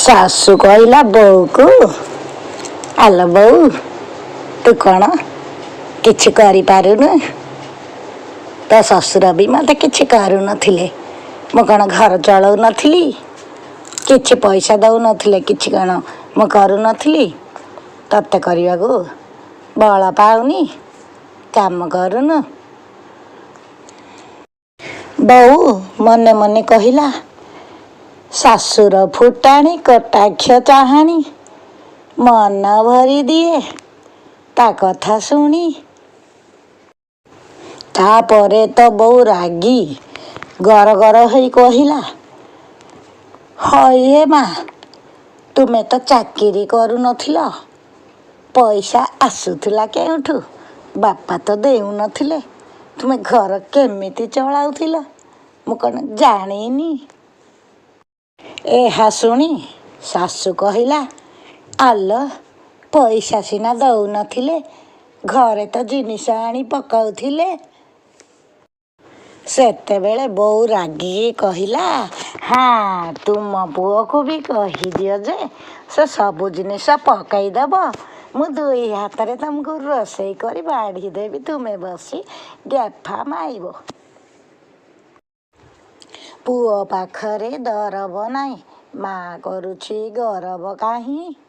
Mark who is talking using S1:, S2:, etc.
S1: सासु कहला बोऊ को आलो बोऊ तू कौन किछि करि पारुनु तो ससुर भी मते किछि करू नथिले मो कौन घर चलाऊ नथिली किछि पैसा दऊ नथिले किछि कौन मो करू नथिली तते करिया को बळ पाउनी काम करूनु बोऊ मने मने कहिला सासुर फुटाणी कटाक्ष चाहाणी मन भरी दिए ता कथा शुणी तापरे तो बोऊ रागी गर गर होई कहिला हये माँ तुमे तो चाकिरी करू नथिल पैसा आसुथिला केउठु बापा तो देउ नथिले तुमे घर केमिति चलाउथिल मु कौन जानिनी एहा शुणी सासु कहिला आलो पैसा सिना दऊ नथिले घरे तो जिनिस आनी पकाउथिले सेतेबेले बोऊ रागी कहिला हाँ तुम पुओ को भी कही दियो जे से सबु जिनिस पकाई दब मु दुई हाथ रे तुमको रोसई करी बाढ़ी देवी तुमे बसी गेफा माइब पुओ पाखरे दरब नाई माँ करुछि गरब काहीं